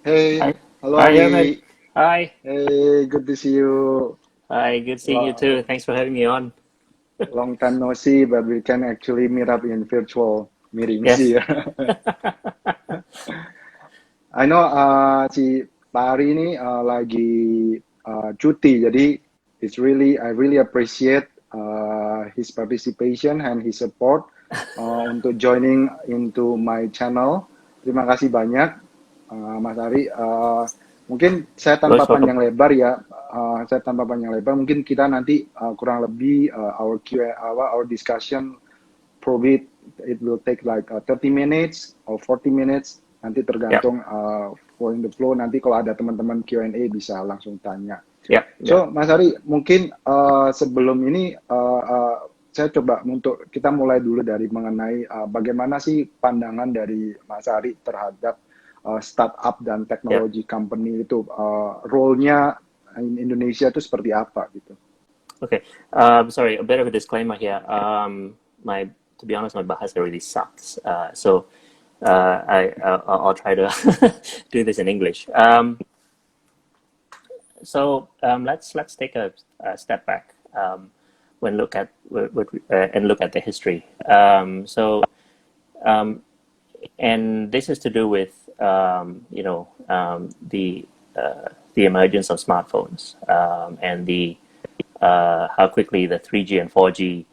Hey, Hi, hello hi, Ahmed. Ari. Hi, Hey, good to see you. hi. Good seeing you too. Lo- Thanks for having me on. Long time no see, but we can actually meet up in virtual meetings Yes. here. I know si Pak Ari ini lagi cuti, jadi I really appreciate his participation and his support untuk joining into my channel. Terima kasih banyak, Mas Ari. Mungkin saya tanpa Most welcome. panjang lebar ya, mungkin kita nanti kurang lebih our our discussion probably it will take like 30 minutes or 40 minutes, nanti Yep. tergantung flow in the flow, nanti kalau ada teman-teman Q&A bisa langsung tanya. Yep. Yep. So Mas Ari, mungkin sebelum ini saya coba untuk kita mulai dulu dari mengenai bagaimana sih pandangan dari Mas Ari terhadap startup dan Yep. teknologi company itu, role-nya in Indonesia itu seperti apa gitu. Okay. Sorry, a bit of a disclaimer here. My, to be honest, my Bahasa really sucks. I'll try to do this in English. Let's take a step back when look at and look at the history. Um, and this is to do with the emergence of smartphones and the how quickly the 3G and 4G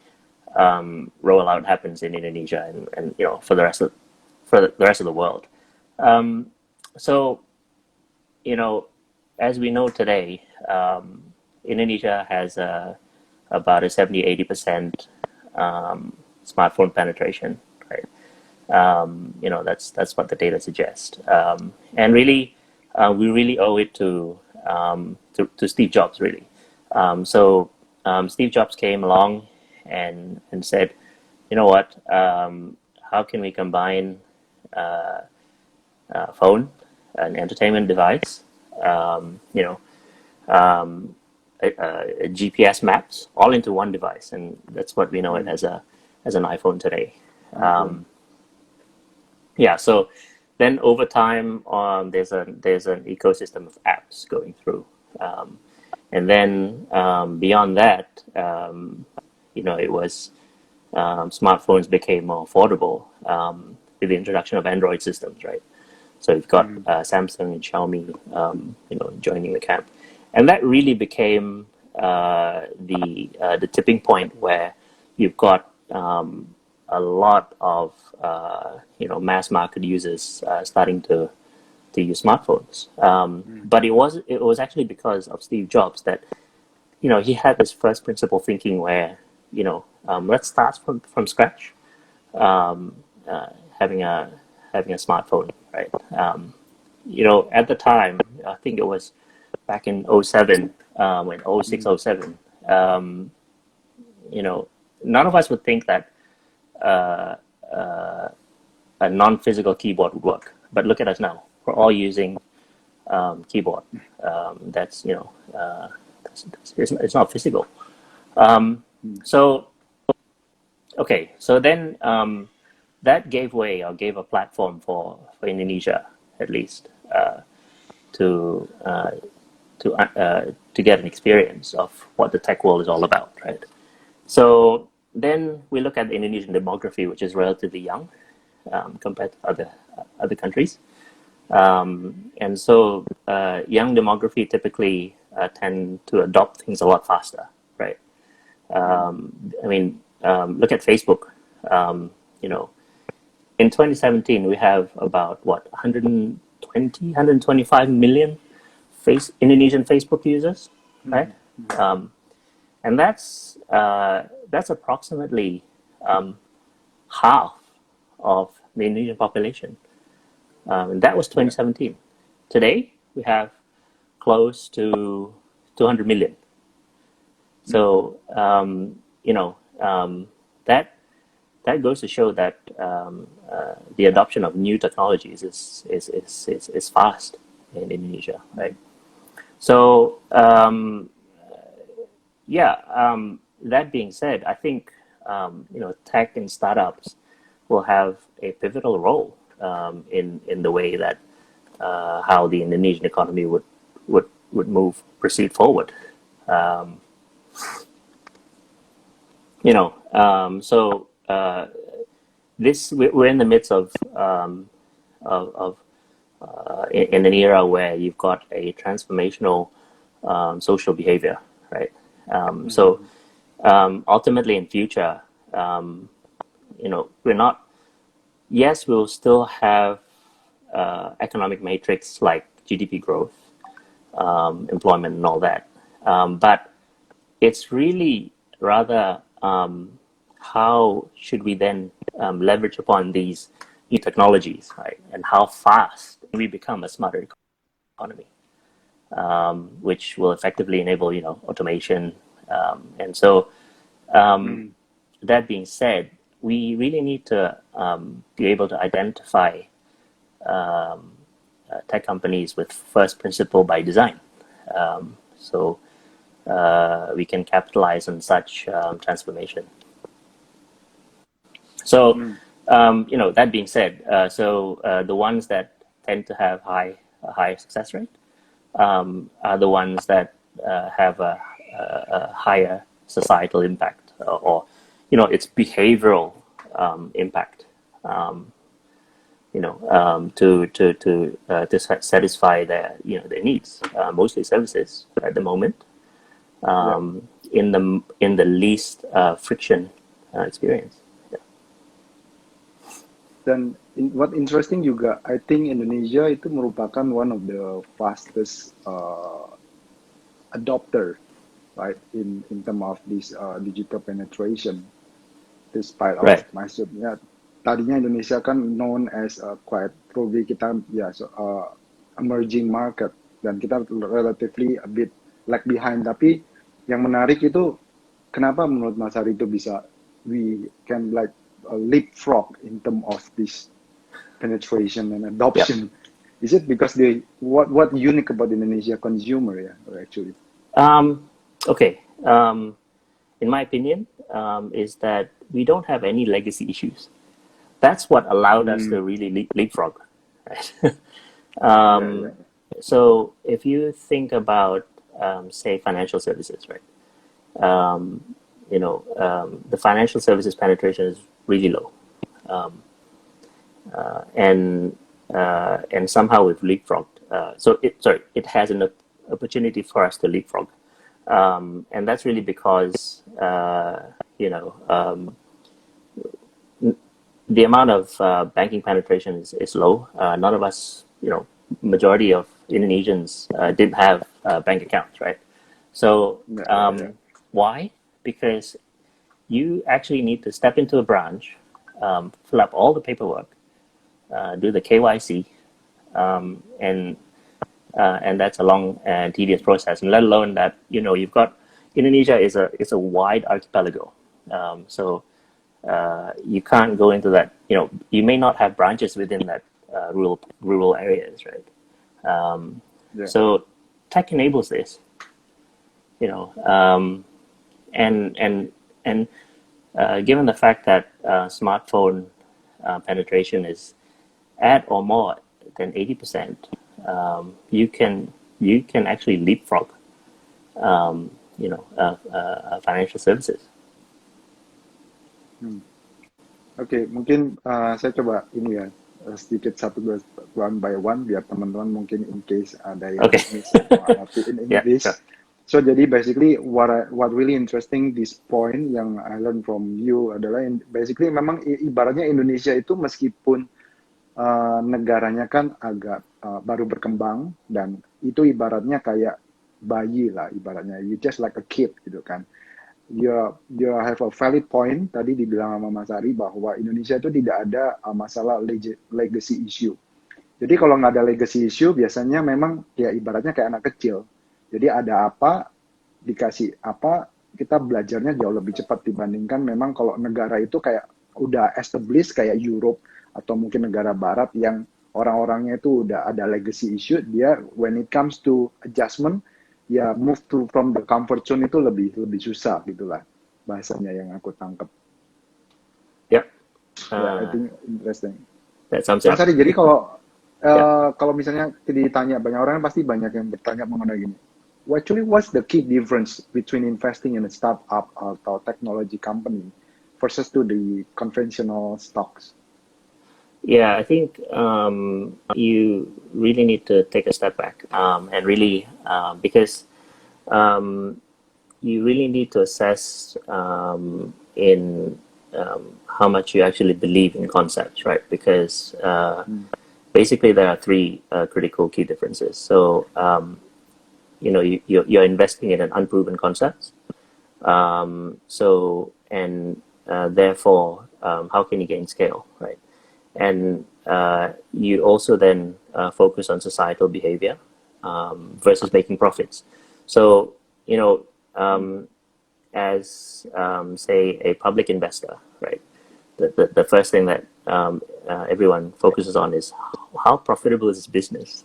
rollout happens in Indonesia and for the rest of the world. Um, so you know, as we know today, Indonesia has about a 70-80% smartphone penetration, right? That's what the data suggests, and really, we really owe it to Steve Jobs, really. Steve Jobs came along and said, you know what? How can we combine phone, an entertainment device, um, you know, um, GPS maps, all into one device, and that's what we know it Hmm, as an iPhone today. iPhone. Um, yeah. So then over time, there's an ecosystem of apps going through, um, and then beyond that, it was smartphones became more affordable with the introduction of Android systems, right? So you've got Hmm, Samsung and Xiaomi, joining the camp, and that really became the tipping point where you've got a lot of mass market users starting to use smartphones. hmm, But it was actually because of Steve Jobs that he had this first principle thinking where let's start from scratch, um, uh, having a having a smartphone, right? At the time, I think it was back in '07, when '06, hmm. '07, um, you know, none of us would think that uh, uh, a non-physical keyboard would work. But look at us now. We're all using keyboard. That's, it's not physical. Um, Hmm. so, okay. So then that gave way or gave a platform for Indonesia, at least, to to get an experience of what the tech world is all about, right? So then we look at the Indonesian demography, which is relatively young compared to other countries, and so young demography typically tend to adopt things a lot faster, right? Hmm. I mean, look at Facebook. Um, you know, in 2017, we have about what 120, 125 million Indonesian Facebook users, right? Hmm. Um, and that's approximately um, half of the Indonesian population. And that was Yeah. 2017. Today we have close to 200 million. Hmm. So that that goes to show that the adoption of new technologies is fast in Indonesia, right? So yeah, that being said, I think tech and startups will have a pivotal role in the way that how the Indonesian economy would proceed forward. Um, so we're in the midst of in an era where you've got a transformational social behavior, right? So ultimately, in future, we're not. Yes, we'll still have economic matrix like GDP growth, employment, and all that, but it's really rather how should we then leverage upon these new technologies, right? And how fast we become a smarter economy, which will effectively enable, automation. And so, that being said, we really need to be able to identify tech companies with first principle by design. So we can capitalize on such transformation. So, that being said, the ones that tend to have a high success rate are the ones that have a higher societal impact, or it's behavioral impact. To satisfy their needs, mostly services at the moment, in the least friction experience. Dan what interesting juga, I think Indonesia itu merupakan one of the fastest adopter, right, in term of this digital penetration. Despite of Right. maksudnya tadinya Indonesia kan known as quite probably kita emerging market dan kita relatively a bit lag behind, tapi yang menarik itu kenapa menurut Mas Arie itu bisa we can like leapfrog in term of this penetration and adoption. Is it because what unique about Indonesia consumer actually? Okay. In my opinion, is that we don't have any legacy issues. That's what allowed us to really leapfrog. Right? So if you think about, say, financial services, right? The financial services penetration is really low, and somehow we've leapfrogged. It has an opportunity for us to leapfrog, and that's really because the amount of banking penetration is low. None of us, majority of Indonesians didn't have bank accounts, right? So why? Because you actually need to step into a branch, fill up all the paperwork, do the KYC, and that's a long and tedious process. And let alone that you've got Indonesia is a wide archipelago, so you can't go into that. You may not have branches within that rural areas, right? So tech enables this, and given the fact that smartphone penetration is at or more than 80%, you can actually leapfrog, financial services. Oke, mungkin saya coba ini ya sedikit one by one biar teman-teman mungkin in case ada yang miss ngerti in English. Sure. So jadi basically what really interesting this point yang I learn from you adalah basically memang ibaratnya Indonesia itu meskipun negaranya kan agak baru berkembang dan itu ibaratnya kayak bayi lah ibaratnya, you just like a kid gitu kan. You have a valid point tadi dibilang sama Mas Arie bahwa Indonesia itu tidak ada masalah legacy issue. Jadi kalau nggak ada legacy issue biasanya memang ya ibaratnya kayak anak kecil. Jadi ada apa dikasih apa kita belajarnya jauh lebih cepat dibandingkan memang kalau negara itu kayak udah established kayak Europe atau mungkin negara barat yang orang-orangnya itu udah ada legacy issue, dia when it comes to adjustment ya move to from the comfort zone itu lebih susah gitulah bahasanya yang aku tangkap. Yep. I think interesting. That sounds Mas Arie, jadi kalau Yeah. Kalau misalnya ditanya banyak orang pasti banyak yang bertanya mengenai gini. Actually, what's the key difference between investing in a startup atau technology company versus to the conventional stocks? Yeah, I think you really need to take a step back and really because um, you really need to assess in how much you actually believe in concepts, right? Because Hmm. basically there are three critical key differences. So you're investing in an unproven concept. So and therefore, how can you gain scale, right? And you also then focus on societal behavior versus making profits. So you know, as say a public investor, right? The first thing that everyone focuses on is how profitable is this business,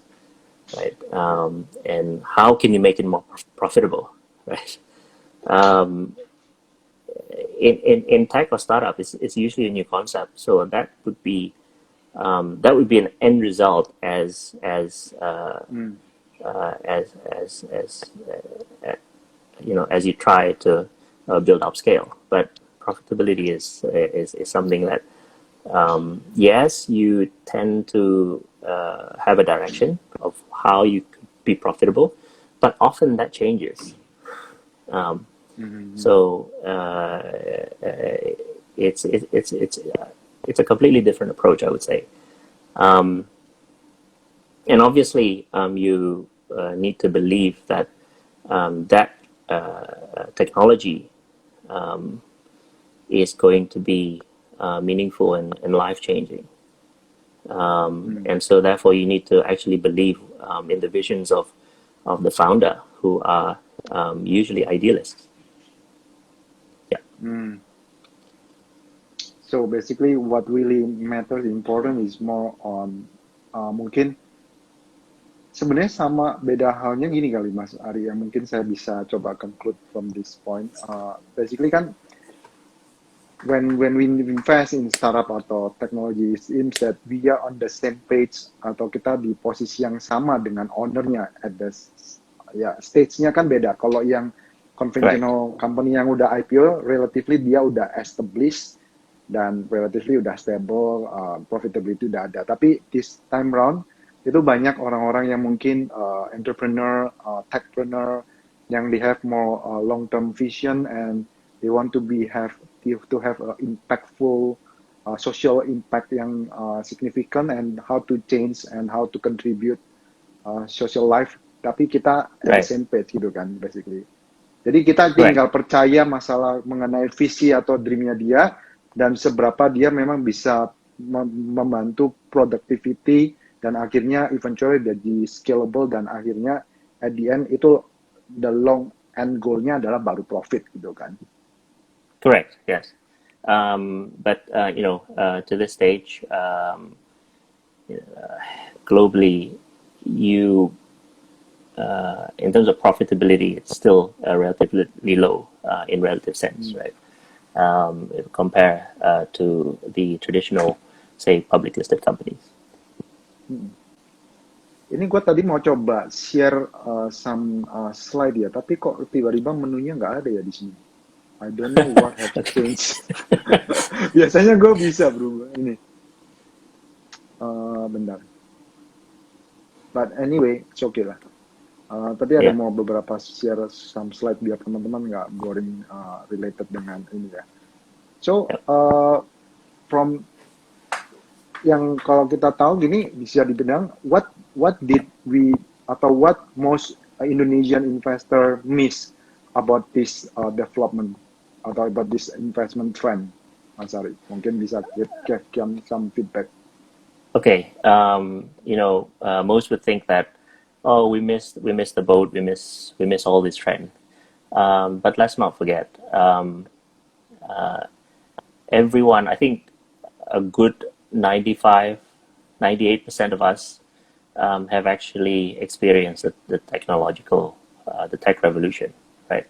right? And how can you make it more profitable, right? Um, in tech or startup, it's usually a new concept, so that would be an end result Hmm. as as you try to build up scale. But profitability is something that yes, you tend to have a direction of how you could be profitable, but often that changes. Um, Hmm. so it's it, it's a completely different approach, I would say. Um, and obviously, you need to believe that that technology is going to be meaningful and life changing. Hmm. And so, therefore, you need to actually believe in the visions of the founder, who are usually idealists. Yeah, Hmm. So basically, what really matters important is more on mungkin sebenarnya sama beda halnya gini kali Mas Ari, yang mungkin saya bisa coba conclude from this point. Basically kan when we invest in startup atau teknologi, it seems that we are on the same page atau kita di posisi yang sama dengan ownernya at the ya stage-nya kan beda. Kalau yang correct. conventional company yang udah IPO, relatively dia udah established dan relatively udah stable, profitability udah ada. Tapi this time round itu banyak orang-orang yang mungkin entrepreneur, techpreneur yang they have more long term vision and they want to have a impactful social impact yang significant and how to change and how to contribute social life, tapi kita at the Right, same page gitu kan basically. Jadi kita right, tinggal percaya masalah mengenai visi atau dreamnya dia dan seberapa dia memang bisa membantu productivity dan akhirnya eventually jadi scalable dan akhirnya at the end itu the long end goal-nya adalah baru profit gitu kan. correct. Yes. But to this stage, globally, you in terms of profitability, it's still relatively low in relative sense, Hmm. right? If you compare to the traditional, say, public listed companies. Hmm. Ini gue tadi mau coba share some slide ya, tapi kok tiba-tiba menunya nggak ada ya di sini. I don't know what have Okay. changed. Biasanya gue bisa berubah ini. Bentar. But anyway, it's okay lah. Tadi ada Yeah. mau beberapa share some slide biar teman-teman nggak boring related dengan ini ya. So, Yeah. from yang kalau kita tahu gini bisa dibilang what did we atau what most Indonesian investor miss about this development atau about this investment trend, Mas Ari? Mungkin bisa give some feedback. Okay. Most would think that, oh, we missed the boat, we miss all this trend. But let's not forget, everyone. I think a good 95, 98% of us have actually experienced the the tech revolution, right?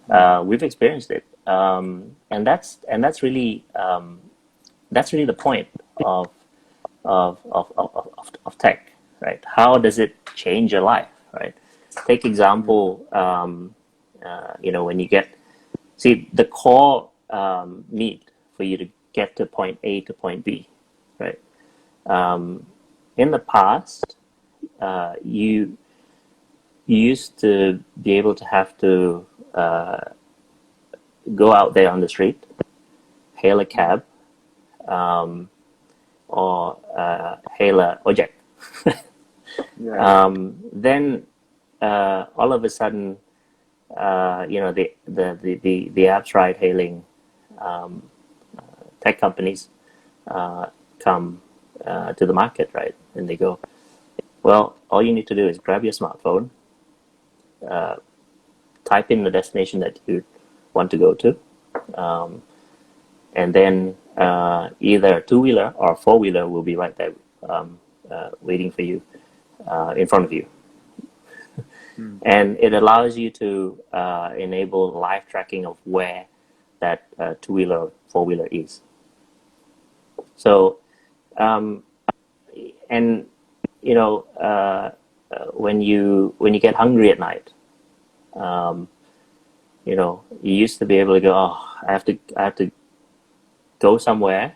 Hmm. We've experienced it, and that's really the point of of tech, right? How does it change your life, right? Take example, when you get, see, the core need for you to get to point A to point B, right? In the past, you used to be able to have to go out there on the street, hail a cab, or hail a ojek. Yeah. Then all of a sudden, the apps ride hailing tech companies come to the market, right? And they go, well, all you need to do is grab your smartphone, type in the destination that you want to go to, and then either a two-wheeler or a four-wheeler will be right there waiting for you in front of you. And it allows you to enable live tracking of where that two-wheeler, four-wheeler is. So, and when you get hungry at night, you used to be able to go, oh, I have to go somewhere,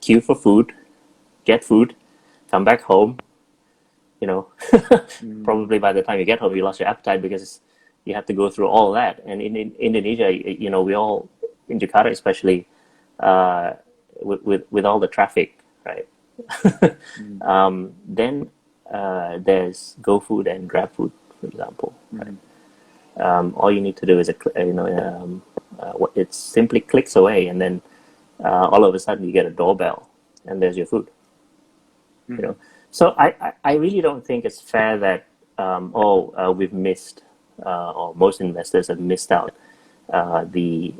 queue for food, get food, come back home. Probably by the time you get home, you lost your appetite because you have to go through all that. And in Indonesia, we all, in Jakarta especially, with all the traffic, right? Then there's GoFood and GrabFood, for example. Right? All you need to do is it simply clicks away, and then all of a sudden you get a doorbell, and there's your food. So I really don't think it's fair that we've missed, or most investors have missed out the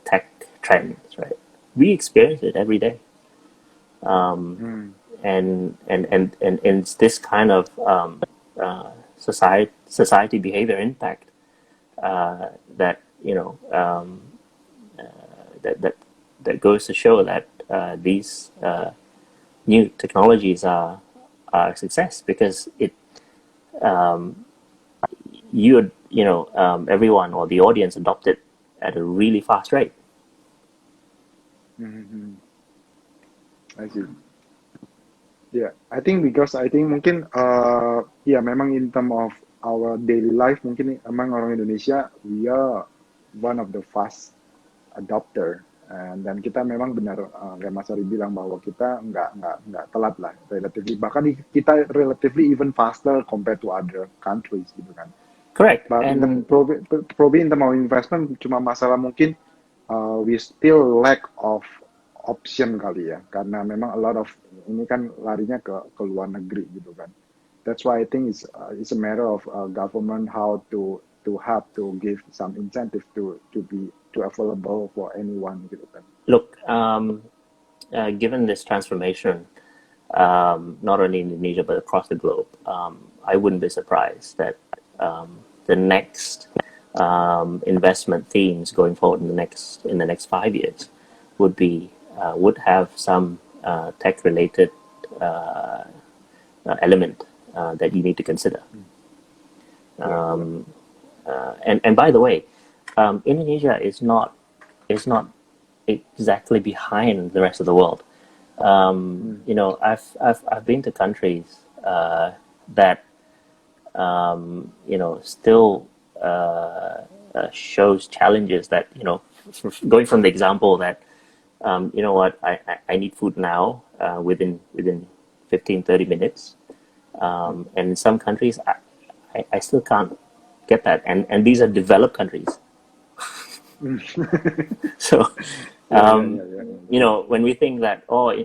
tech trends, right? We experience it every day, and it's this kind of society behavior impact that that goes to show that these new technologies are a success, because it everyone or the audience adopted at a really fast rate. I see. Yeah, I think mungkin memang in term of our daily life, mungkin emang orang Indonesia we are one of the fast adopter, dan kita memang benar kayak Mas Arie bilang bahwa kita nggak telat lah, relatively, bahkan kita relatively even faster compared to other countries gitu kan. Correct. But probably in term of investment, cuma masalah mungkin we still lack of option kali ya, karena memang a lot of ini kan larinya ke luar negeri gitu kan. That's why I think it's a matter of government how to have to give some incentive to be available for anyone gitu kan. Look, given this transformation, not only in Indonesia but across the globe, I wouldn't be surprised that the next investment themes going forward in the next 5 years would have some tech-related element that you need to consider. And by the way, Indonesia is not exactly behind the rest of the world. I've been to countries that still shows challenges that going from the example that I need food now within 15-30 minutes, and in some countries I still can't get that, and these are developed countries. So when we think that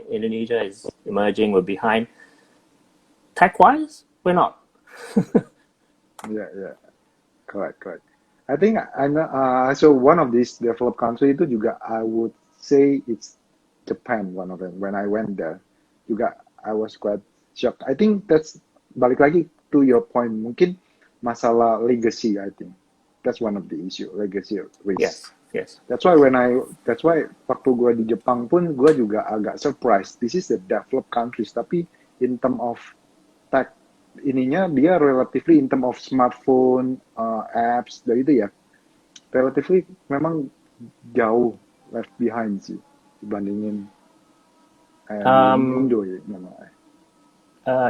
Indonesia is emerging, we're behind, tech-wise we're not. Yeah, correct. I think so one of these developed country itu juga I would say it's Japan, one of them. When I went there juga I was quite shocked. I think that's balik lagi to your point, mungkin masalah legacy. I think that's one of the issue, legacy risk. Yes. Yes. That's why waktu gue di Jepang pun gue juga agak surprised. This is the developed countries, tapi in term of tech ininya dia relatively in term of smartphone, apps, dan itu ya, relatively memang jauh left behind sih dibandingin di Um, Indo ya namanya.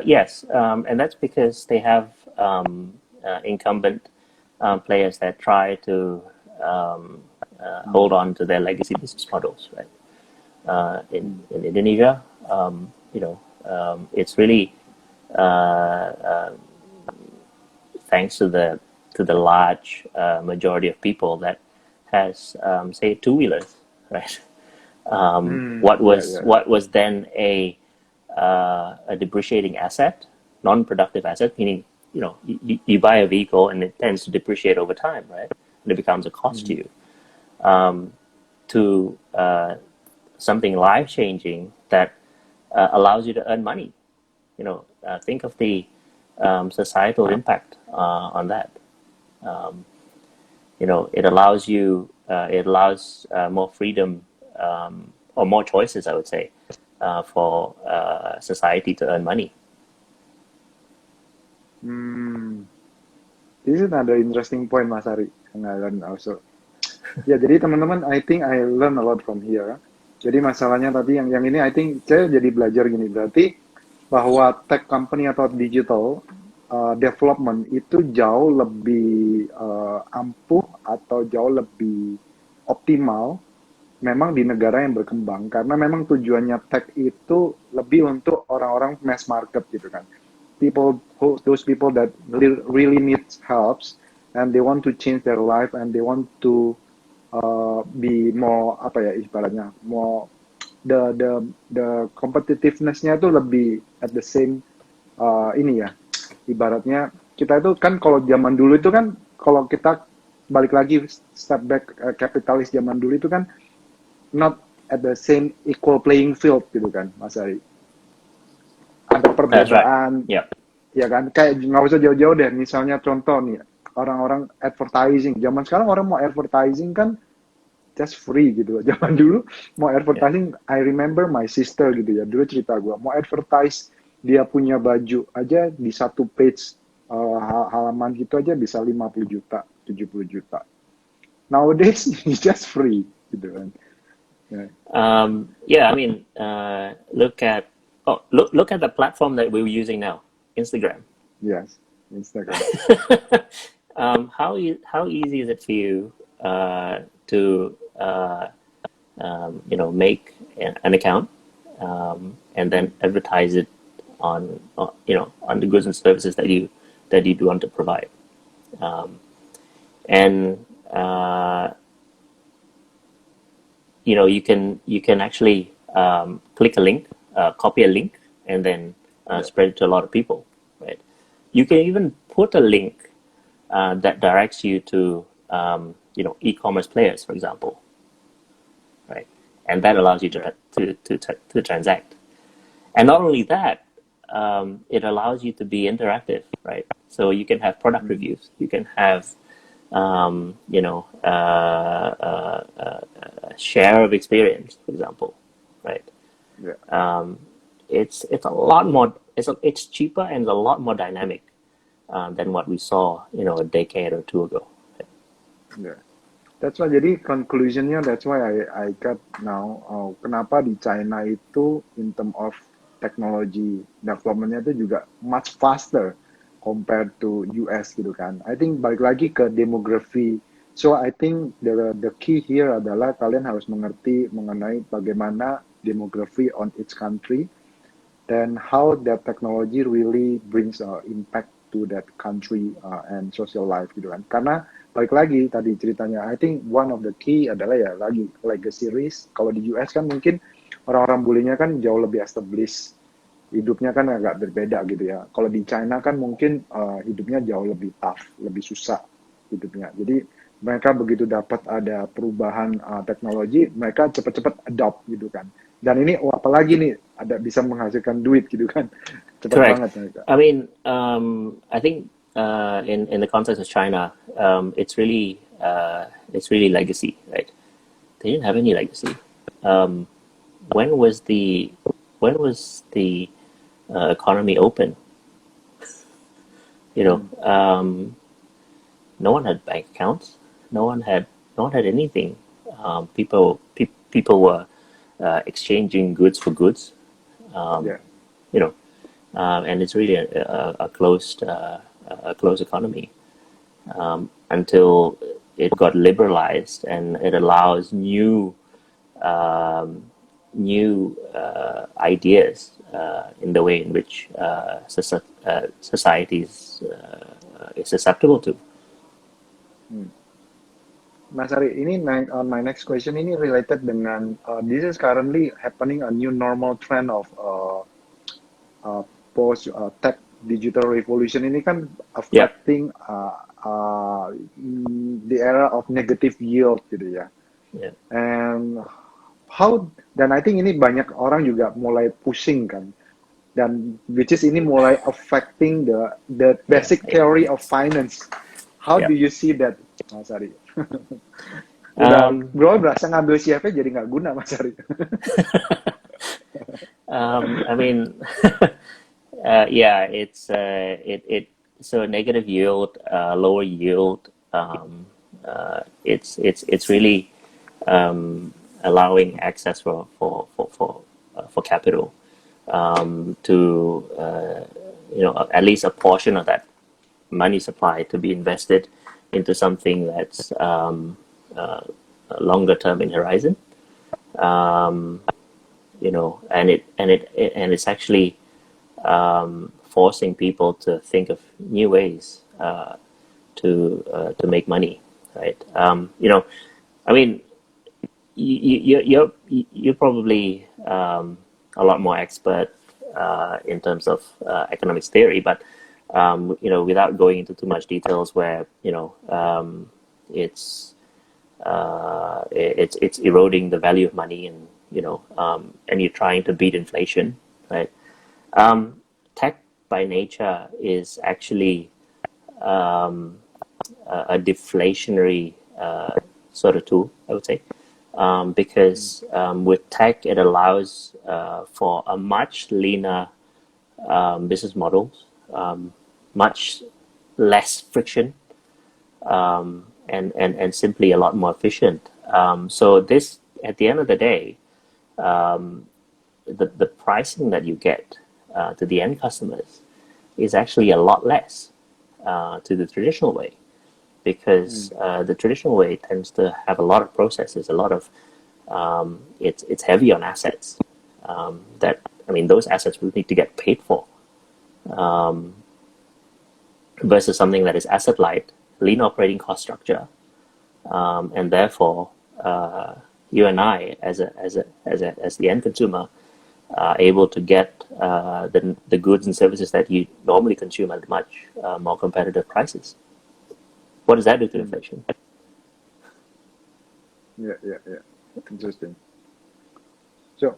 yes, and that's because they have incumbent players that try to hold on to their legacy business models, right? In Indonesia, it's really thanks to the large majority of people that has say two-wheelers, right? Ya, ya, ya. What was then a depreciating asset, non-productive asset, meaning you buy a vehicle and it tends to depreciate over time, right? And it becomes a cost to you. To something life-changing that allows you to earn money. Think of the societal impact on that. It allows you, it allows more freedom or more choices, I would say, for society to earn money. This is another interesting point, Mas Ari, and I learned also. Ya, jadi teman-teman, I think I learn a lot from here. Jadi masalahnya tadi yang ini, I think saya jadi belajar gini, berarti bahwa tech company atau digital development itu jauh lebih ampuh atau jauh lebih optimal memang di negara yang berkembang, karena memang tujuannya tech itu lebih untuk orang-orang mass market gitu kan. Those people that really need helps and they want to change their life and they want to be more apa ya ibaratnya, more the competitiveness-nya itu lebih at the same ini ya, ibaratnya kita itu kan kalau zaman dulu itu kan, kalau kita balik lagi step back, kapitalis zaman dulu itu kan not at the same equal playing field gitu kan, Mas Ari. Ada That's right. perbedaan, Yeah. ya kan? Kayak nggak usah jauh-jauh deh. Misalnya contoh nih, orang-orang advertising. Zaman sekarang orang mau advertising kan just free gitu. Zaman dulu mau advertising, I remember my sister gitu ya. Dulu cerita gue, mau advertise dia punya baju aja di satu page halaman gitu aja bisa 50 juta, 70 juta. Nowadays, it's just free gitu kan. Yeah. Yeah, I mean, look at the platform that we're using now, Instagram. Yes, Instagram. How easy is it for you to make an account and then advertise it on on the goods and services that you want to provide, and you can actually click a link, copy a link, and then spread it to a lot of people, right? You can even put a link that directs you to e-commerce players, for example, right? And that allows you to transact. And not only that, it allows you to be interactive, right? So you can have product reviews, you can have share of experience, for example, right? Yeah. It's a lot more. It's cheaper and a lot more dynamic than what we saw, a decade or two ago. Yeah. That's why jadi conclusionnya, that's why I got now kenapa di China itu in term of technology developmentnya itu juga much faster compared to US gitu kan. I think balik lagi ke demografi. So I think the key here adalah kalian harus mengerti mengenai bagaimana demografi on each country dan how that technology really brings impact to that country and social life gitu kan. Karena balik lagi tadi ceritanya, I think one of the key adalah ya lagi legacy risk. Kalau di US kan mungkin orang-orang bulenya kan jauh lebih established, hidupnya kan agak berbeda gitu ya. Kalau di China kan mungkin hidupnya jauh lebih tough, lebih susah hidupnya. Jadi mereka begitu dapat ada perubahan teknologi, mereka cepat-cepat adopt gitu kan. Dan ini apalagi nih ada bisa menghasilkan duit gitu kan, cepat Correct. banget mereka. I mean, I think in the context of China, it's really it's really legacy, right? They didn't have any legacy. Um, when was the economy open? You know, Mm. no one had bank accounts. No one had anything. People were exchanging goods for goods. Um, Yeah. you know, and it's really a closed economy until it got liberalized and it allows um, new ideas in the way in which societies is susceptible to. Hmm. Mas Ari, ini my next question ini related dengan this is currently happening a new normal trend of uh, post tech digital revolution ini kan Yeah, affecting the era of negative yield gitu ya. yeah, And how dan I think ini banyak orang juga mulai pusing kan. Dan which is ini mulai affecting the yeah, basic yeah, theory of finance. How yeah. do you see that, Mas Ari? Udah, Um, bro berasa ngambil CFP jadi nggak guna, Mas Ari. I mean, yeah, so negative yield, lower yield. It's really allowing access for capital to at least a portion of that money supply to be invested into something that's longer term in horizon. Um, and it's actually forcing people to think of new ways to make money, right? I mean, you're probably a lot more expert in terms of economics theory, but without going into too much details, where it's it's eroding the value of money, and and you're trying to beat inflation, right? Tech by nature is actually um, a deflationary sort of tool, I would say, because with tech it allows for a much leaner business models, much less friction, and simply a lot more efficient. So this, at the end of the day, the pricing that you get to the end customers is actually a lot less to the traditional way, because the traditional way tends to have a lot of processes, a lot of it's heavy on assets. That I mean, those assets will need to get paid for, versus something that is asset light, lean operating cost structure, and therefore you and I, as the end consumer, are able to get the goods and services that you normally consume at much more competitive prices. What does that do to inflation? Yeah, yeah, yeah. Interesting. So,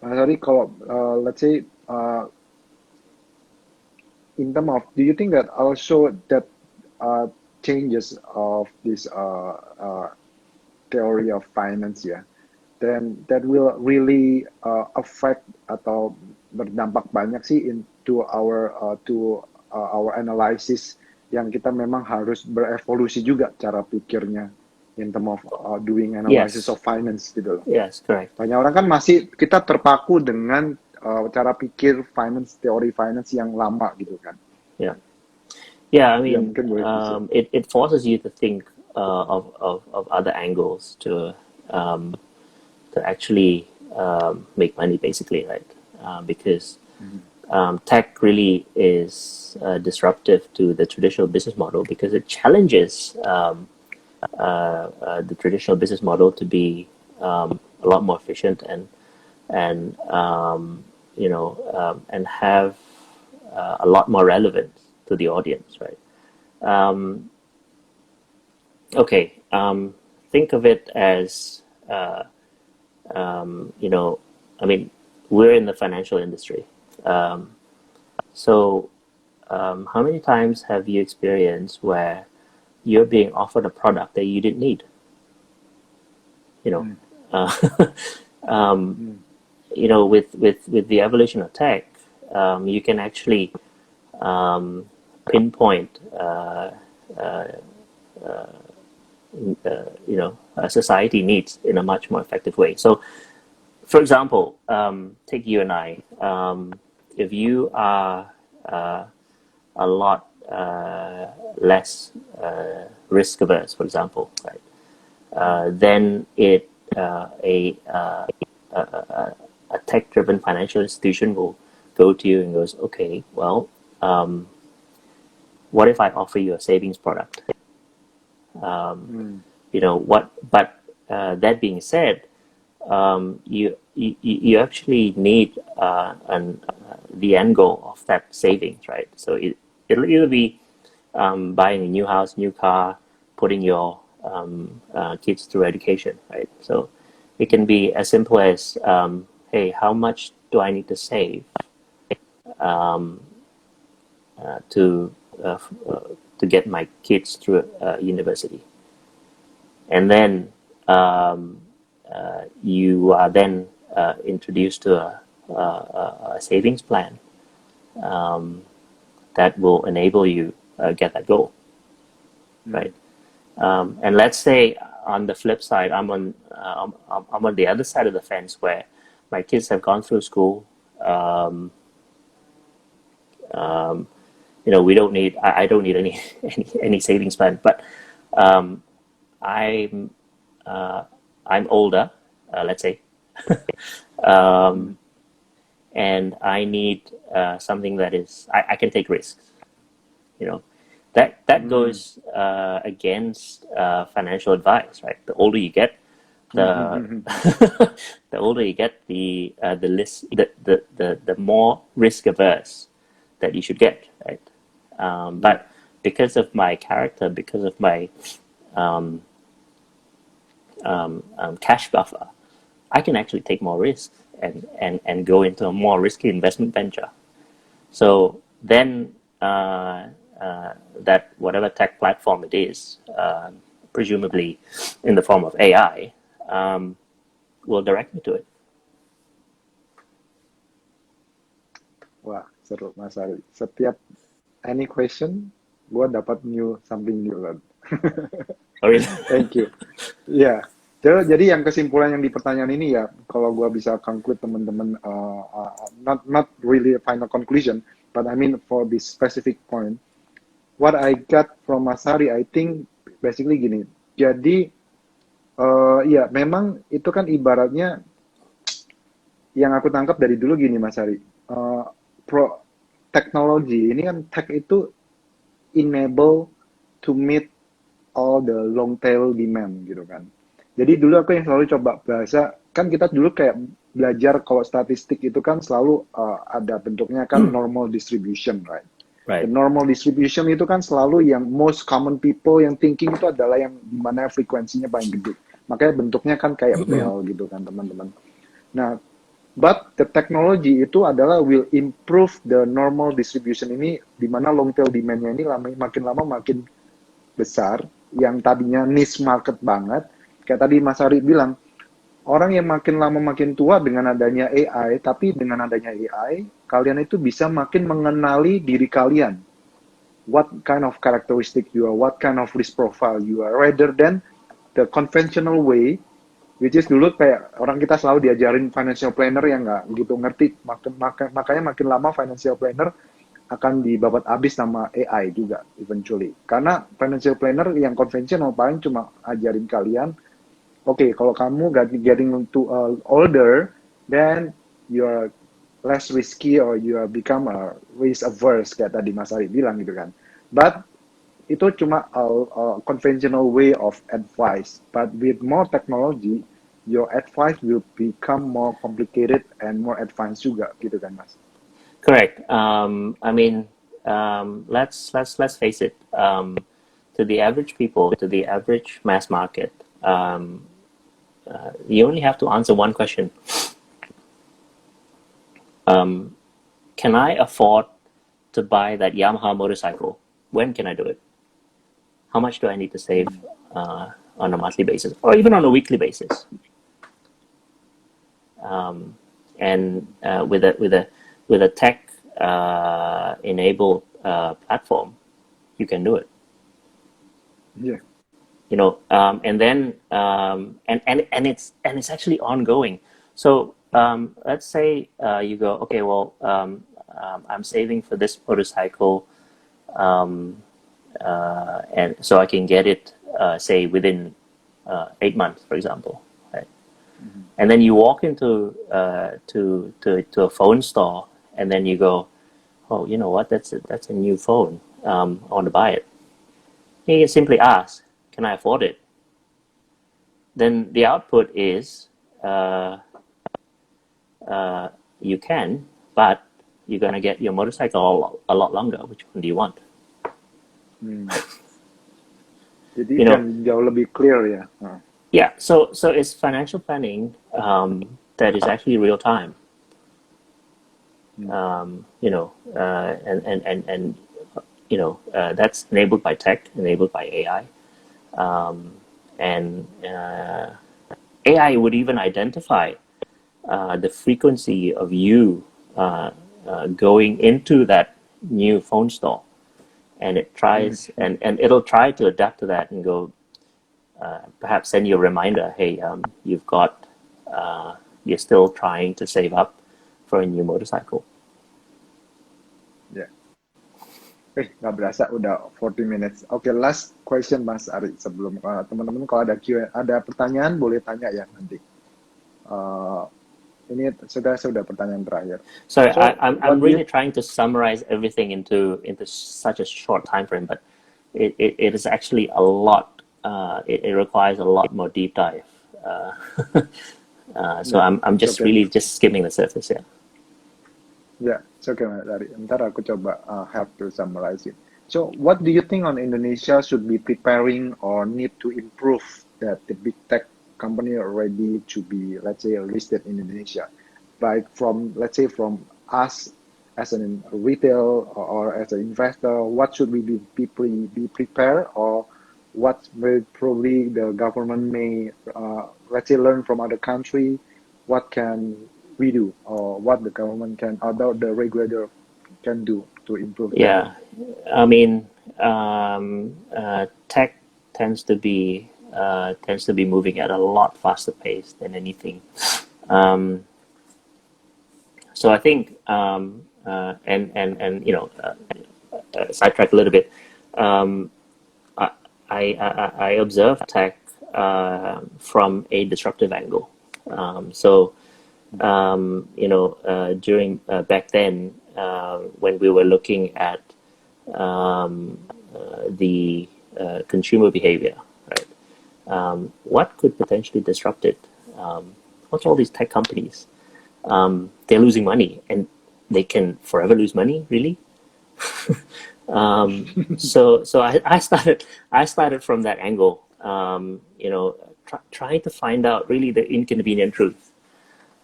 Mas Ari, kalau let's say in terms of, do you think that also that changes of this theory of finance ya, then that will really affect atau berdampak banyak sih into our analysis, yang kita memang harus berevolusi juga cara pikirnya in terms of doing analysis Yes, of finance gitu loh. yes, correct. Banyak orang kan masih kita terpaku dengan cara pikir finance, teori finance yang lama gitu kan. Yeah, yeah. I Ya mean, mungkin boleh bisa. it forces you to think of other angles to actually make money, basically, right? Because tech really is disruptive to the traditional business model, because it challenges the traditional business model to be a lot more efficient, and have a lot more relevance to the audience, right? Um, okay, think of it as I mean, we're in the financial industry. So how many times have you experienced where you're being offered a product that you didn't need. You know, you know, with the evolution of tech, you can actually pinpoint, you know, society needs in a much more effective way. So, for example, take you and I. If you are a lot less risk averse, for example, right? Then a tech-driven financial institution will go to you and goes, okay, well, what if I offer you a savings product? You know what? But that being said, you actually need the end goal of that savings, right? So it'll either be buying a new house, new car, putting your kids through education, right? So it can be as simple as, hey, how much do I need to save to get my kids through university? And then you are then introduced to a savings plan that will enable you get that goal, right? And let's say on the flip side, I'm on the other side of the fence where my kids have gone through school. You know, we don't need. I don't need any savings plan, but I'm older, let's say, and I need something that is I can take risks. You know, that goes against financial advice, right? The older you get, the older you get, the more risk averse that you should get, right? But because of my character, because of my cash buffer, I can actually take more risks and go into a more risky investment venture. So then that whatever tech platform it is, presumably in the form of AI, will direct me to it. Wah, seru Mas Ari. Setiap any question, gue dapat something new kan. Oh, really? Thank you. Ya, jadi yang kesimpulan yang di pertanyaan ini ya, kalau gue bisa conclude teman-teman, not really a final conclusion, but I mean for this specific point, what I got from Mas Ari, I think basically gini. Jadi ya memang itu kan ibaratnya yang aku tangkap dari dulu gini Mas Ari. Teknologi ini kan tech itu enable to meet all the long tail demand gitu kan. Jadi dulu aku yang selalu coba bahasa, kan kita dulu kayak belajar kalau statistik itu kan selalu ada bentuknya kan normal distribution, right? Right. The normal distribution itu kan selalu yang most common people yang thinking itu adalah yang dimana frekuensinya paling gede. Makanya bentuknya kan kayak bell gitu kan teman-teman. Nah, but the technology itu adalah will improve the normal distribution ini, di mana long tail demand-nya ini makin lama makin besar, yang tadinya niche market banget. Kayak tadi Mas Ari bilang, orang yang makin lama makin tua dengan adanya AI, tapi dengan adanya AI, kalian itu bisa makin mengenali diri kalian. What kind of characteristic you are, what kind of risk profile you are, rather than the conventional way, which is dulu kayak orang kita selalu diajarin financial planner yang nggak gitu ngerti, makanya makin lama financial planner akan dibabat abis sama AI juga eventually. Karena financial planner yang konvensional paling cuma ajarin kalian, okay, kalau kamu getting to older, then you are less risky or you are become risk averse kayak tadi Mas Ari bilang gitu kan. But itu cuma a conventional way of advice, but with more technology, your advice will become more complicated and more advanced juga, gitu kan, Mas? Correct. I mean, let's face it. To the average people, to the average mass market, you only have to answer one question. Can I afford to buy that Yamaha motorcycle? When can I do it? how much do I need to save on a monthly basis or even on a weekly basis? And with a tech enabled platform, you can do it. Yeah. And then and it's actually ongoing. So let's say you go, okay, well, I'm saving for this motorcycle, and so I can get it, say within 8 months, for example, right? Mm-hmm. And then you walk into to a phone store, and then you go, oh, you know what? That's a new phone. I want to buy it. You can simply ask, can I afford it? Then the output is you can, but you're gonna get your motorcycle a lot longer. Which one do you want? Jadi You know, kan jauh lebih clear ya. yeah. So it's financial planning that is actually real time. And that's enabled by tech, enabled by AI, and AI would even identify the frequency of you going into that new phone store, and it tries and it'll try to adapt to that and go, perhaps send you a reminder, hey, you've got you're still trying to save up for a new motorcycle. Ya. Nggak berasa udah 40 minutes. Oke, last question Mas Arie sebelum teman-teman kalau ada ada pertanyaan boleh tanya ya nanti. Ini sudah pertanyaan terakhir. Sorry, I'm really trying to summarize everything into such a short time frame, but it is actually a lot. It requires a lot more deep dive. So I'm just really just skimming the surface here. Yeah, it's okay, Mas Arie. Ntar aku coba have to summarize it. So, what do you think on Indonesia should be preparing or need to improve that the big tech company are ready to be, let's say, listed in Indonesia? Like let's say from us as a retail or as an investor, what should we be prepared, or what will probably the government may, let's say, learn from other country? What can we do, or what the government can, or the regulator can do to improve that? Yeah, I mean, tech tends to be moving at a lot faster pace than anything. So I think, sidetrack a little bit. I observe tech from a disruptive angle. During back then, when we were looking at the consumer behavior, right? What could potentially disrupt it? What's all these tech companies? They're losing money, and they can forever lose money, really. So I started from that angle. Trying to find out really the inconvenient truth.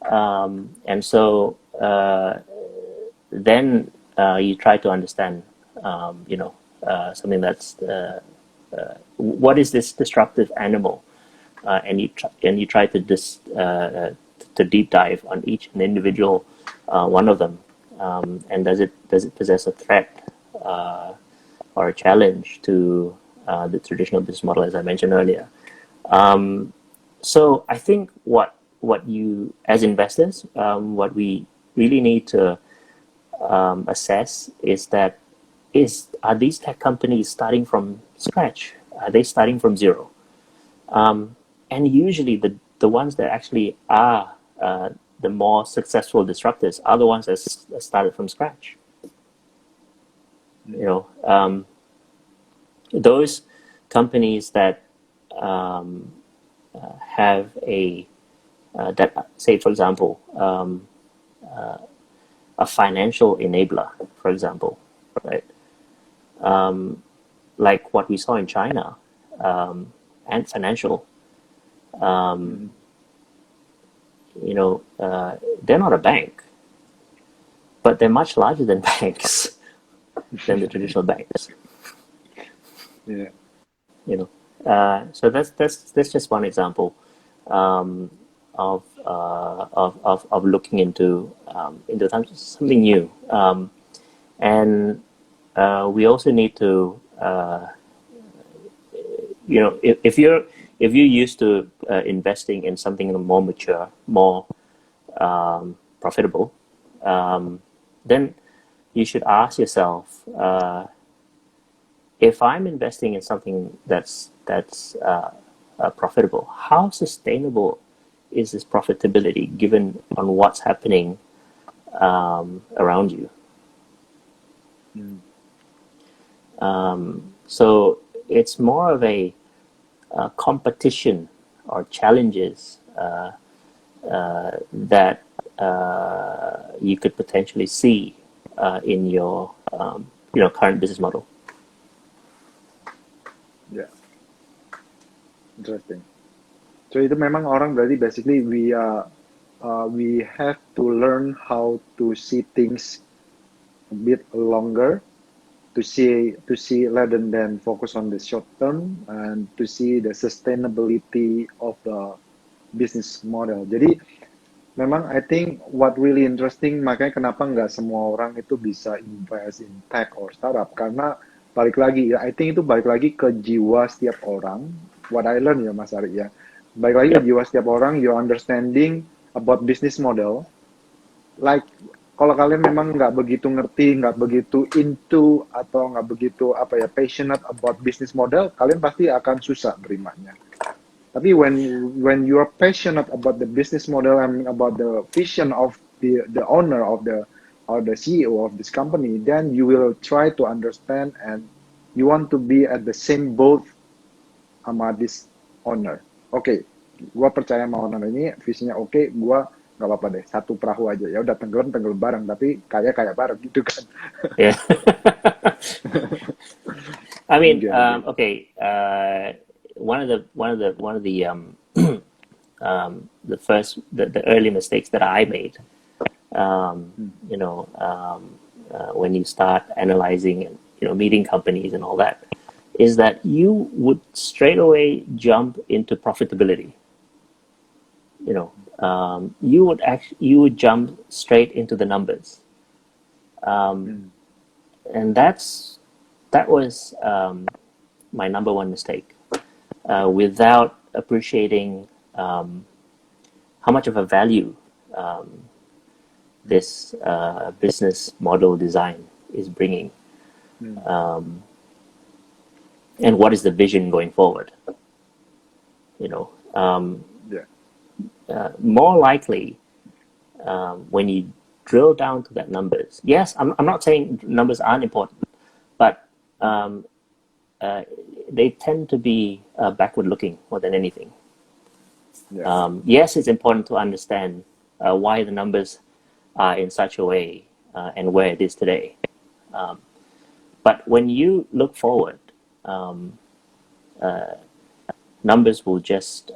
And so then you try to understand, something that's what is this disruptive animal, and you try to deep dive on each and individual one of them, and does it possess a threat or a challenge to the traditional business model, as I mentioned earlier. So I think what you, as investors, what we really need to assess is that are these tech companies starting from scratch? Are they starting from zero? And usually the ones that actually are the more successful disruptors are the ones that started from scratch. Those companies that have that, say, for example, a financial enabler, for example, right? Like what we saw in China, and financial, they're not a bank, but they're much larger than banks, than the traditional banks. Yeah. you know. So that's just one example um, of looking into something new, and we also need to if you're used to investing in something more mature, more profitable, then you should ask yourself, if I'm investing in something that's profitable, how sustainable is this profitability given on what's happening around you? So it's more of a competition or challenges that you could potentially see in your current business model. Yeah, interesting. So itu memang orang berarti basically we have to learn how to see things a bit longer, to see rather than focus on the short term, and to see the sustainability of the business model. Jadi memang I think what really interesting, makanya kenapa nggak semua orang itu bisa invest in tech or startup, karena balik lagi ya, I think itu balik lagi ke jiwa setiap orang. What I learn ya Mas Ari ya, balik lagi ke Yep. jiwa setiap orang, your understanding about business model. Like kalau kalian memang nggak begitu ngerti, nggak begitu into, atau nggak begitu passionate about business model, kalian pasti akan susah berimanya. Tapi when you are passionate about the business model and about the vision of the owner of the or the CEO of this company, then you will try to understand and you want to be at the same boat sama this owner. Oke, gua percaya sama owner ini, visinya oke, gua nggak apa-apa deh, satu perahu aja, ya udah tenggelam bareng, tapi kaya bareng gitu kan. Yeah. I mean, Mungkin. okay. One of the the early mistakes that I made, when you start analyzing and meeting companies and all that, is that you would straight away jump into profitability. You would jump straight into the numbers, and that was my number one mistake. Without appreciating how much of a value this business model design is bringing, and what is the vision going forward. Yeah. More likely, when you drill down to that numbers, yes, I'm not saying numbers aren't important, but they tend to be backward looking more than anything. Yeah. Yes, it's important to understand why the numbers are in such a way and where it is today. But when you look forward, numbers will just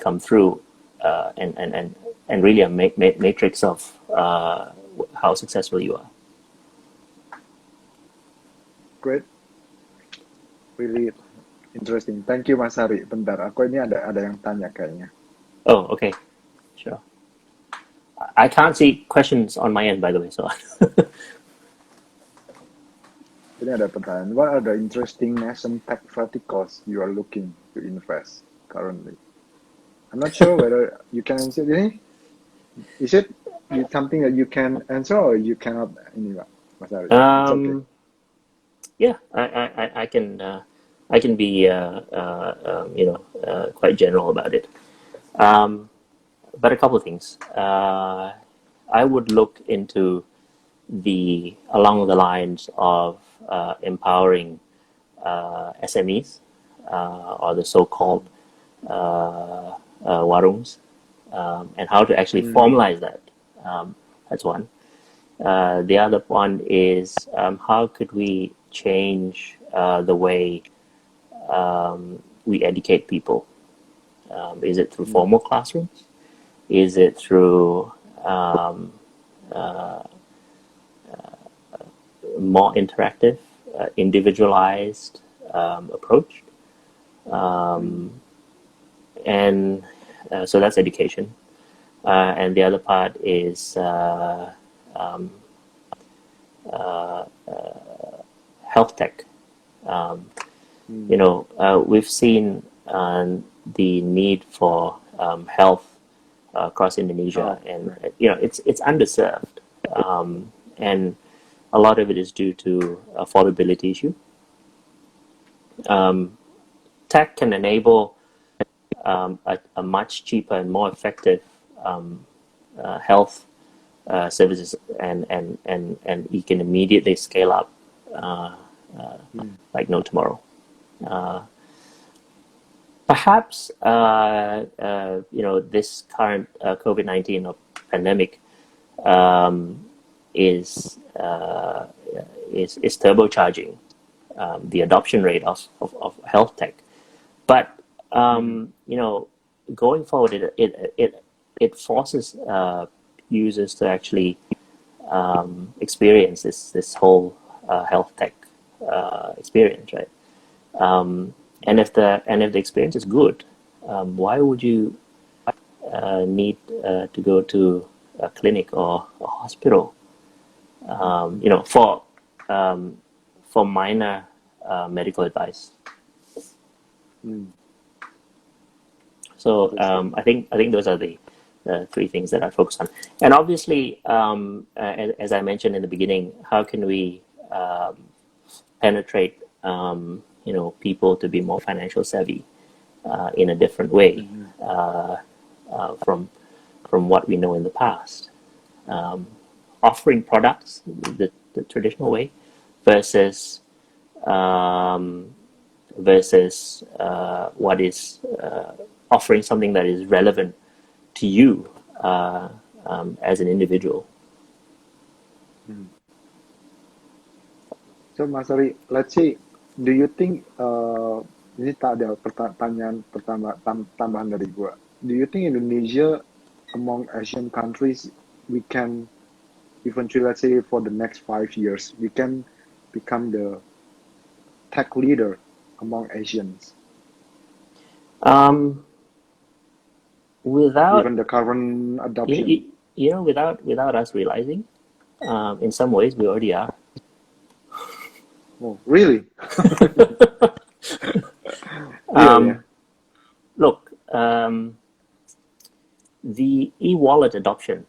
come through and really a matrix of how successful you are. Great. Really interesting. Thank you Mas Hari. Bentar, aku ini ada yang tanya kayaknya. Oh, okay. Sure. I can't see questions on my end, by the way, so. Ini ada pertanyaan. What are the interesting nascent tech verticals you are looking to invest currently? I'm not sure whether you can answer ini. Is it something that you can answer or you cannot? Ini, Mas Ari. It's okay. Yeah, I can be quite general about it. But a couple of things. I would look into along the lines of empowering SMEs or the so-called warungs, and how to actually formalize that. That's one. The other one is how could we change the way we educate people? Is it through formal classrooms? Is it through more interactive, individualized approached. And so that's education. And the other part is health tech. We've seen the need for health across Indonesia, and it's underserved, and a lot of it is due to affordability issue. Tech can enable a much cheaper and more effective health services, and you can immediately scale up like no tomorrow. Perhaps this current COVID-19 or pandemic is turbocharging the adoption rate of health tech, but going forward, it forces users to actually experience this whole health tech experience, right? And if the experience is good, why would you need to go to a clinic or a hospital? For minor medical advice. So I think those are the three things that I focus on. And obviously, as I mentioned in the beginning, how can we penetrate people to be more financial savvy in a different way from what we know in the past? Offering products the traditional way versus what is offering something that is relevant to you as an individual. So Mas Arie, let's say, do you think ini tak ada pertanyaan tambahan dari gua. Do you think Indonesia among Asian countries we can eventually, let's say for the next 5 years, we can become the tech leader among Asians? Without even the current adoption, without us realizing, in some ways we already are. Oh, really? Look, the e-wallet adoption,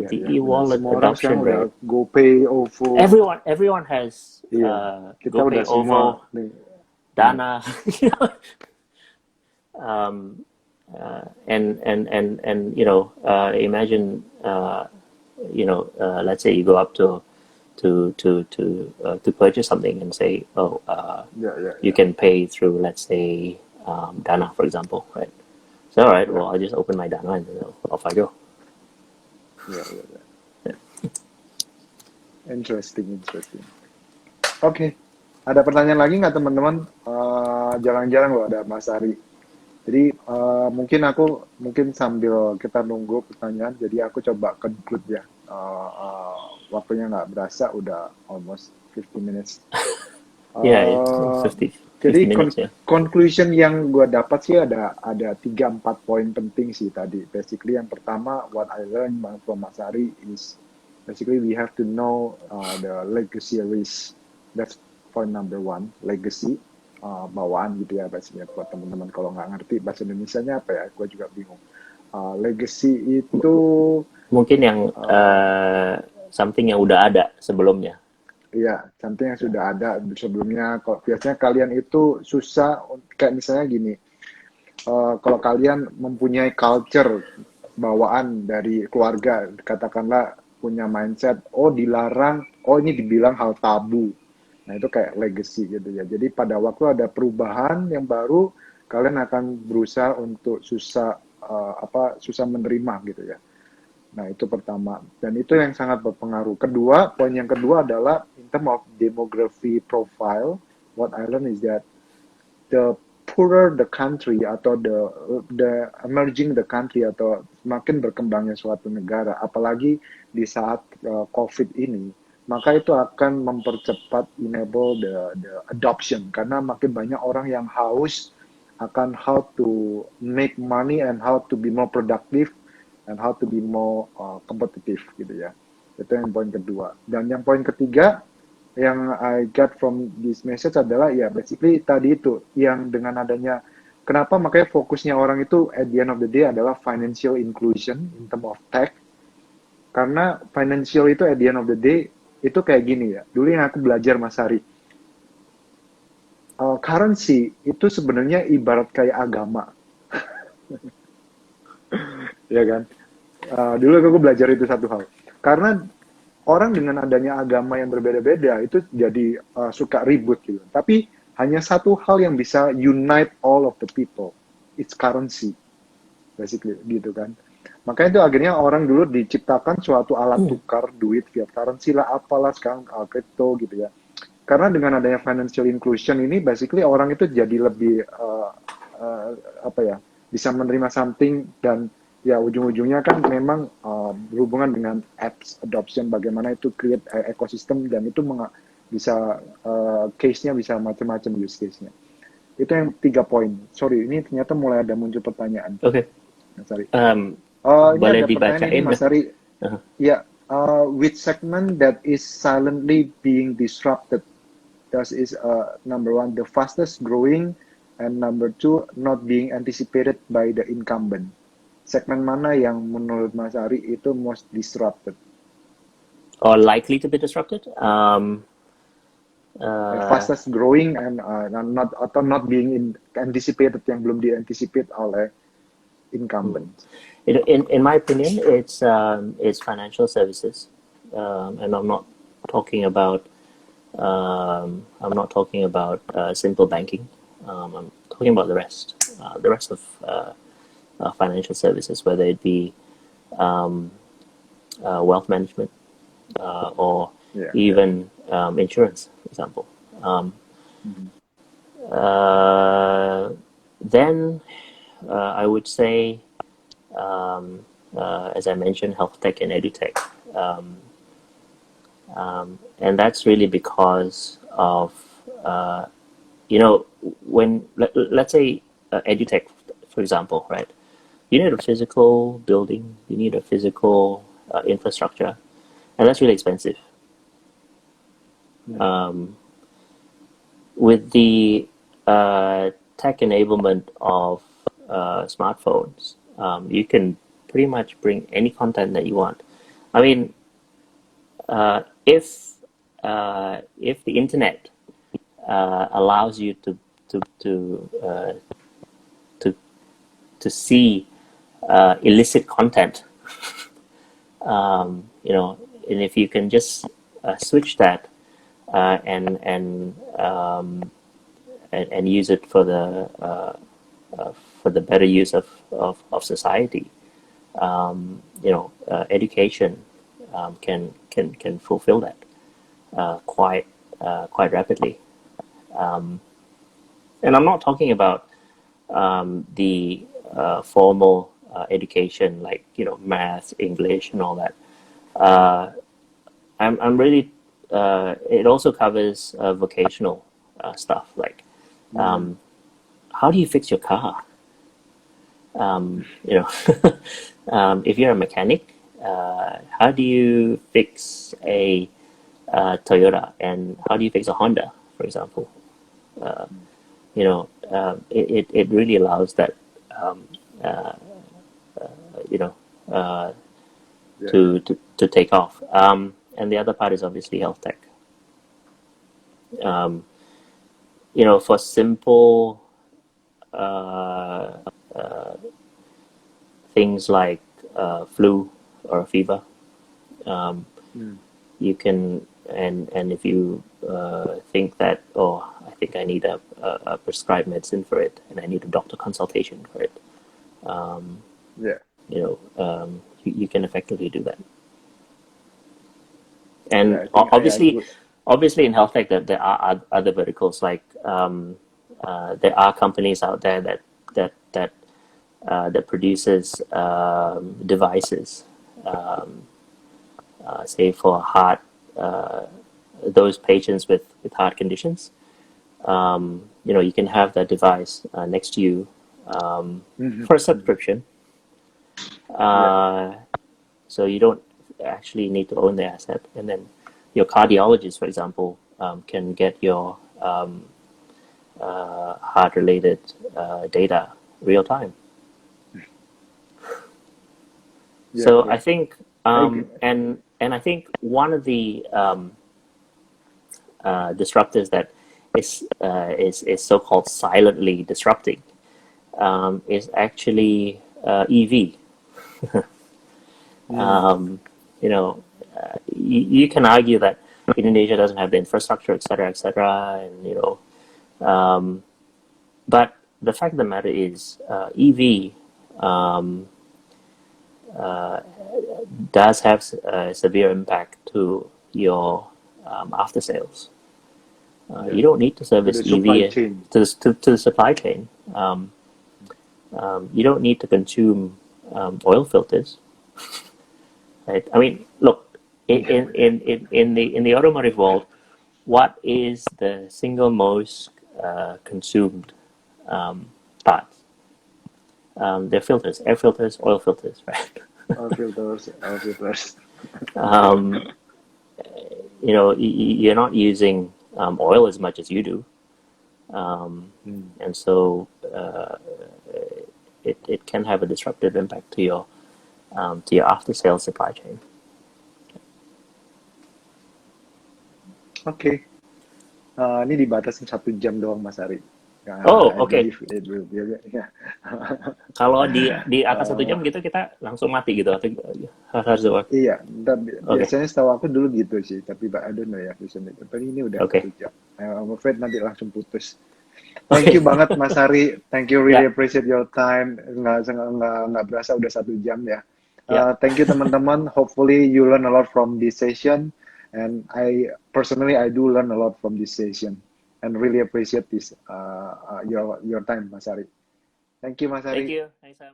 the e-wallet adoption rate. GoPay, OVO. Everyone has Kita GoPay, udah semua OVO, Dana. And imagine let's say you go up to purchase something and say, you can pay through, let's say, Dana, for example, right? So all right, well, I'll just open my Dana and then off I go. Yeah. Interesting. Oke. Ada pertanyaan lagi nggak teman-teman? Jarang-jarang loh ada Mas Arie. Jadi mungkin sambil kita nunggu pertanyaan, jadi aku coba conclude ya. Waktunya nggak berasa, udah almost 50 minutes. 50 jadi minutes, conclusion yang gue dapat sih ada 3-4 poin penting sih tadi. Basically yang pertama, what I learned from Mas Arie is basically we have to know the legacy risk. That's point number 1, legacy. Bawaan gitu ya bahasanya buat teman-teman kalau nggak ngerti bahasa Indonesianya apa ya, gue juga bingung. Legacy itu mungkin yang something yang udah ada sebelumnya. Iya, something yang sudah ada sebelumnya. Kalau biasanya kalian itu susah, kayak misalnya gini, kalau kalian mempunyai culture bawaan dari keluarga, katakanlah punya mindset, dilarang, ini dibilang hal tabu. Nah itu kayak legacy gitu ya. Jadi pada waktu ada perubahan yang baru, kalian akan berusaha untuk susah menerima gitu ya. Nah itu pertama, dan itu yang sangat berpengaruh. Poin yang kedua adalah in terms of demography profile, what I learned is that the poorer the country atau the emerging the country atau semakin berkembangnya suatu negara, apalagi di saat COVID ini, maka itu akan mempercepat enable the adoption, karena makin banyak orang yang haus akan how to make money and how to be more productive and how to be more competitive gitu ya. Itu yang poin kedua. Dan yang poin ketiga yang I got from this message adalah ya basically tadi itu yang dengan adanya kenapa makanya fokusnya orang itu at the end of the day adalah financial inclusion in term of tech, karena financial itu at the end of the day itu kayak gini ya. Dulu yang aku belajar Mas Ari, currency itu sebenarnya ibarat kayak agama, ya kan? Dulu aku belajar itu satu hal. Karena orang dengan adanya agama yang berbeda-beda itu jadi suka ribut gitu. Tapi hanya satu hal yang bisa unite all of the people, it's currency, basically gitu kan. Makanya itu akhirnya orang dulu diciptakan suatu alat tukar duit fiat currency lah apalah sekarang crypto gitu ya. Karena dengan adanya financial inclusion ini basically orang itu jadi lebih apa ya, bisa menerima something, dan ya ujung-ujungnya kan memang berhubungan dengan apps adoption, bagaimana itu create ekosistem, dan itu bisa case-nya bisa macam-macam use case-nya. Itu yang 3 poin. Sorry, ini ternyata mulai ada muncul pertanyaan. Oke. Mas Ari. Um, Ini boleh ada pertanyaan ini dibacain? Mas Ari. Uh-huh. Ya, which segment that is silently being disrupted? That is number one, the fastest growing, and number two, not being anticipated by the incumbent. Segmen mana yang menurut Mas Ari itu most disrupted? Or likely to be disrupted? Fastest growing and not being anticipated, yang belum di-anticipate oleh incumbent. In my opinion, it's financial services, and I'm not talking about simple banking. I'm talking about the rest of financial services, whether it be wealth management or even insurance, for example. Then I would say, as I mentioned, health tech and edutech. And that's really because of, when, let's say edutech, for example, right? You need a physical building, you need a physical infrastructure, and that's really expensive. With the tech enablement of smartphones, you can pretty much bring any content that you want. I mean, if the internet allows you to see illicit content, and if you can just switch that and use it for the better use of society, education can fulfill that quite rapidly. And I'm not talking about the formal education, like math, English, and all that. I'm really it also covers vocational stuff, like how do you fix your car? If you're a mechanic, how do you fix a Toyota, and how do you fix a Honda, for example? It really allows that to take off. And the other part is obviously health tech. For simple things like flu or a fever, you can, and if you think that, I think I need a prescribed medicine for it, and I need a doctor consultation for it, you can effectively do that. And obviously in health tech, there are other verticals, like there are companies out there that produces devices, say for heart those patients with heart conditions, you can have that device next to you for a subscription. So you don't actually need to own the asset. And then your cardiologist, for example, can get your heart-related data real time. So I think, and I think one of the disruptors that is so-called silently disrupting is actually EV. You can argue that Indonesia doesn't have the infrastructure, et cetera, and but the fact of the matter is, EV does have a severe impact to your after sales. You don't need to service EV to the supply chain. You don't need to consume oil filters. Right? I mean, look, in the automotive world, what is the single most consumed parts? They're filters, air filters, oil filters, right? Oil filters. You're not using oil as much as you do, and so it can have a disruptive impact to your after sales supply chain. Oke. Ini dibatasin 1 jam doang, Mas Arie. Oke. Kalau di atas 1 jam gitu kita langsung mati gitu atau harus work? Iya, biasanya setahu aku dulu gitu sih, tapi I don't know ya, tapi ini udah 1 jam. I'm afraid nanti langsung putus. Thank you banget Mas Arie, thank you, really appreciate your time. Nggak berasa udah 1 jam ya. Thank you teman-teman. Hopefully you learn a lot from this session, and I personally do learn a lot from this session, and really appreciate this your time, Mas Arie. Thank you, Mas Arie. Thank you. Thanks, Sam.